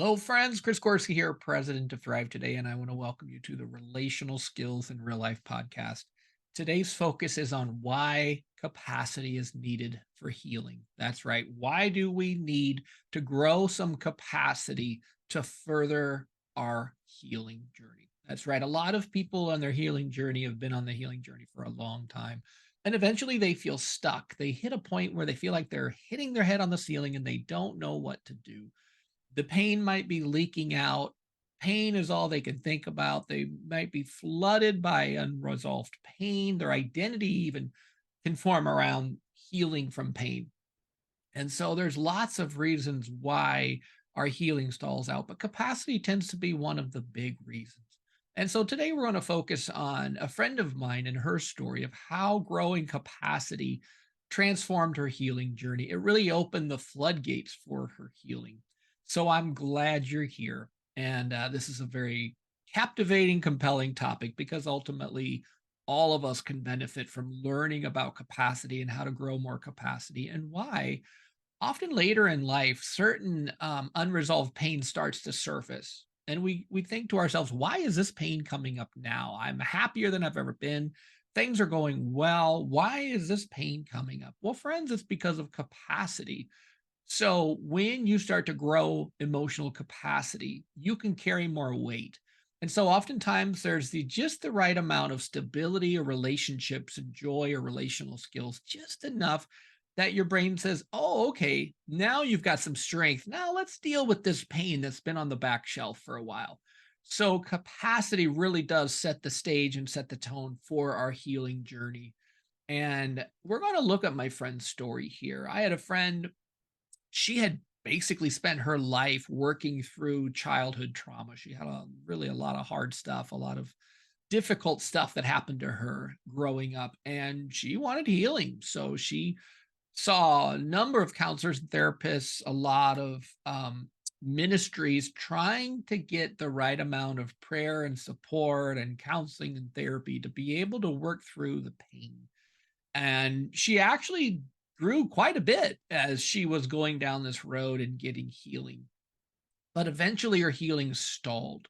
Hello, friends. Chris Gorski here, president of Thrive Today, and I want to welcome you to the Relational Skills in Real Life podcast. Today's focus is on why capacity is needed for healing. That's right. Why do we need to grow some capacity to further our healing journey? That's right. A lot of people on their healing journey have been on the healing journey for a long time. And eventually they feel stuck. They hit a point where they feel like they're hitting their head on the ceiling and they don't know what to do. The pain might be leaking out. Pain is all they can think about. They might be flooded by unresolved pain. Their identity even can form around healing from pain. And so there's lots of reasons why our healing stalls out, but capacity tends to be one of the big reasons. And so today we're going to focus on a friend of mine and her story of how growing capacity transformed her healing journey. It really opened the floodgates for her healing. So I'm glad you're here. And this is a very captivating, compelling topic because ultimately all of us can benefit from learning about capacity and how to grow more capacity and why often later in life, certain unresolved pain starts to surface, and we think to ourselves, "Why is this pain coming up now? I'm happier than I've ever been. Things are going well. Why is this pain coming up?" Well, friends, it's because of capacity. So when you start to grow emotional capacity, you can carry more weight. And so oftentimes there's just the right amount of stability or relationships and joy or relational skills, just enough that your brain says, "Oh, okay, now you've got some strength. Now let's deal with this pain that's been on the back shelf for a while." So capacity really does set the stage and set the tone for our healing journey. And we're going to look at my friend's story here. I had a friend, she had basically spent her life working through childhood trauma. She had really a lot of hard stuff, a lot of difficult stuff that happened to her growing up, and she wanted healing. So she saw a number of counselors and therapists, a lot of ministries trying to get the right amount of prayer and support and counseling and therapy to be able to work through the pain. And she actually grew quite a bit as she was going down this road and getting healing. But eventually her healing stalled.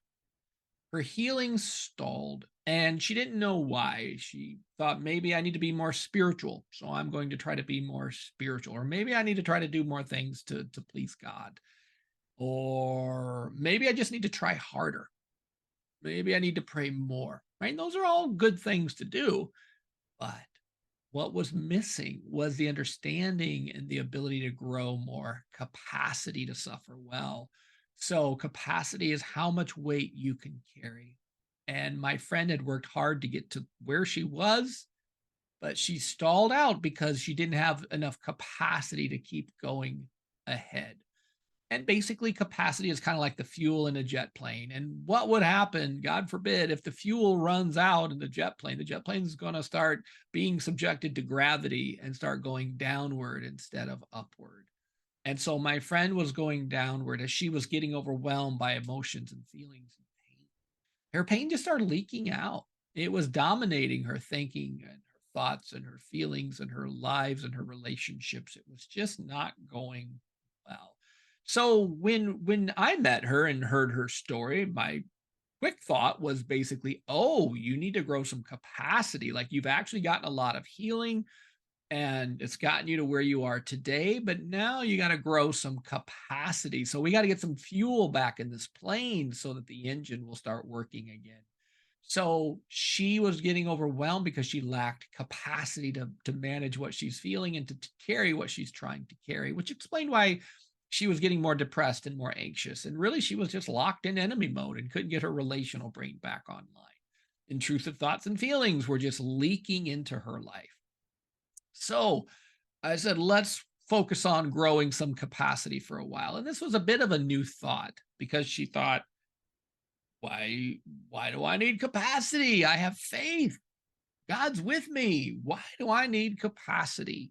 Her healing stalled, and she didn't know why. She thought, maybe I need to be more spiritual, so I'm going to try to be more spiritual. Or maybe I need to try to do more things to please God. Or maybe I just need to try harder. Maybe I need to pray more. Right? Those are all good things to do. But what was missing was the understanding and the ability to grow more, capacity to suffer well. So, capacity is how much weight you can carry. And my friend had worked hard to get to where she was, but she stalled out because she didn't have enough capacity to keep going ahead. And basically, capacity is kind of like the fuel in a jet plane. And what would happen, God forbid, if the fuel runs out in the jet plane? The jet plane is going to start being subjected to gravity and start going downward instead of upward. And so my friend was going downward as she was getting overwhelmed by emotions and feelings and pain. Her pain just started leaking out. It was dominating her thinking and her thoughts and her feelings and her lives and her relationships. It was just not going well. So when I met her and heard her story, my quick thought was basically, "Oh, you need to grow some capacity. Like, you've actually gotten a lot of healing and it's gotten you to where you are today, but now you got to grow some capacity. So we got to get some fuel back in this plane so that the engine will start working again." So she was getting overwhelmed because she lacked capacity to manage what she's feeling and to carry what she's trying to carry, which explained why she was getting more depressed and more anxious. And really, she was just locked in enemy mode and couldn't get her relational brain back online. Intrusive thoughts and feelings were just leaking into her life. So I said, let's focus on growing some capacity for a while. And this was a bit of a new thought because she thought, why, why do I need capacity? I have faith. God's with me. Why do I need capacity?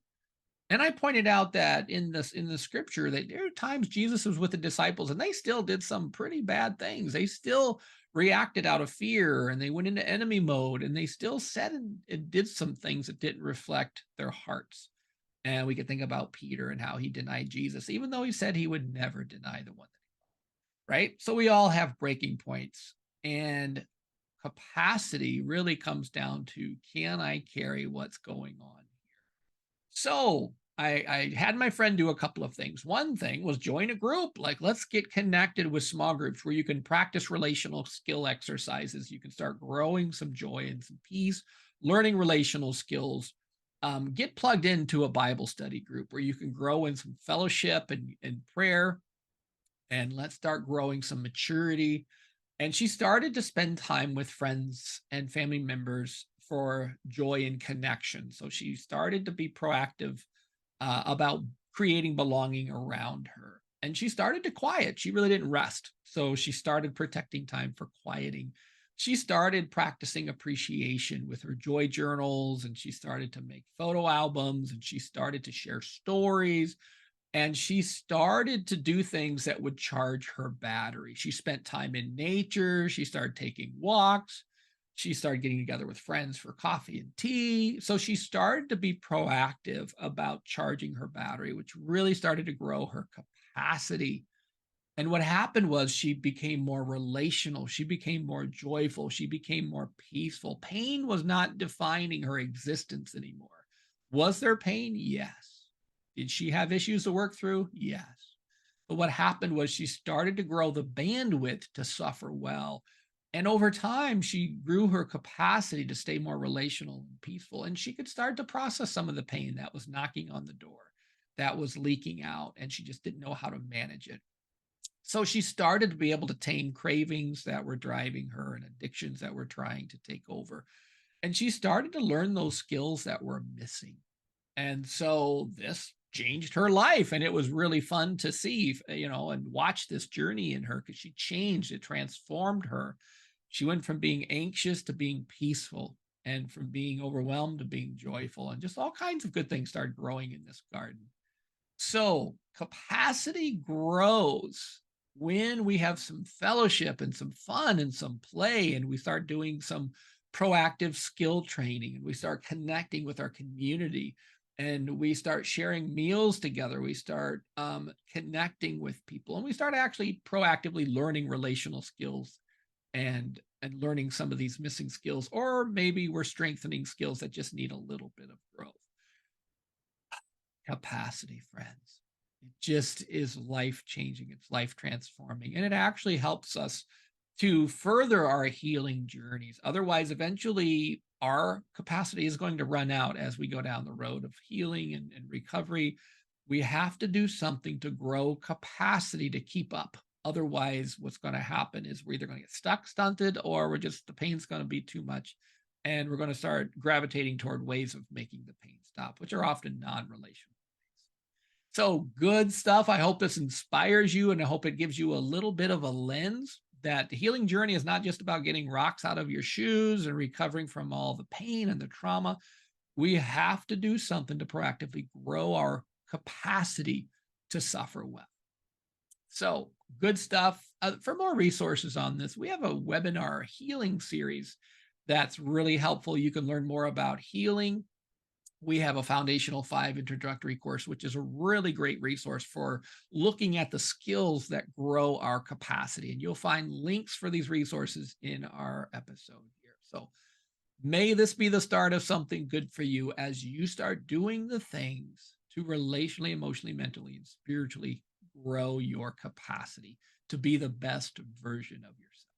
And I pointed out that in the scripture that there are times Jesus was with the disciples and they still did some pretty bad things. They still reacted out of fear and they went into enemy mode and they still said and did some things that didn't reflect their hearts. And we could think about Peter and how he denied Jesus, even though he said he would never deny the one. right? So we all have breaking points, and capacity really comes down to, can I carry what's going on? So I had my friend do a couple of things. One thing was join a group. Like, let's get connected with small groups where you can practice relational skill exercises. You can start growing some joy and some peace, learning relational skills. Get plugged into a Bible study group where you can grow in some fellowship and prayer. And let's start growing some maturity. And she started to spend time with friends and family members for joy and connection. So she started to be proactive about creating belonging around her. And she started to quiet. She really didn't rest. So she started protecting time for quieting. She started practicing appreciation with her joy journals, and she started to make photo albums, and she started to share stories, and she started to do things that would charge her battery. She spent time in nature. She started taking walks. She started getting together with friends for coffee and tea. So she started to be proactive about charging her battery, which really started to grow her capacity. And what happened was she became more relational. She became more joyful. She became more peaceful. Pain was not defining her existence anymore. Was there pain? Yes. Did she have issues to work through? Yes. But what happened was she started to grow the bandwidth to suffer well. And over time, she grew her capacity to stay more relational and peaceful. And she could start to process some of the pain that was knocking on the door, that was leaking out, and she just didn't know how to manage it. So she started to be able to tame cravings that were driving her and addictions that were trying to take over. And she started to learn those skills that were missing. And so this changed her life. And it was really fun to see, and watch this journey in her, because she changed, it transformed her. She went from being anxious to being peaceful, and from being overwhelmed to being joyful. And just all kinds of good things started growing in this garden. So capacity grows when we have some fellowship and some fun and some play, and we start doing some proactive skill training, and we start connecting with our community, and we start sharing meals together. We start connecting with people, and we start actually proactively learning relational skills and learning some of these missing skills, or maybe we're strengthening skills that just need a little bit of growth. Capacity, friends. It just is life changing. It's life transforming. And it actually helps us to further our healing journeys. Otherwise, eventually, our capacity is going to run out as we go down the road of healing and recovery. We have to do something to grow capacity to keep up. Otherwise, what's going to happen is we're either going to get stuck, stunted, or the pain's going to be too much. And we're going to start gravitating toward ways of making the pain stop, which are often non relational. So good stuff. I hope this inspires you, and I hope it gives you a little bit of a lens that the healing journey is not just about getting rocks out of your shoes and recovering from all the pain and the trauma. We have to do something to proactively grow our capacity to suffer well. So good stuff. For more resources on this, we have a webinar healing series that's really helpful. You can learn more about healing. We have a Foundational 5 introductory course, which is a really great resource for looking at the skills that grow our capacity. And you'll find links for these resources in our episode here. So may this be the start of something good for you as you start doing the things to relationally, emotionally, mentally, and spiritually grow your capacity to be the best version of yourself.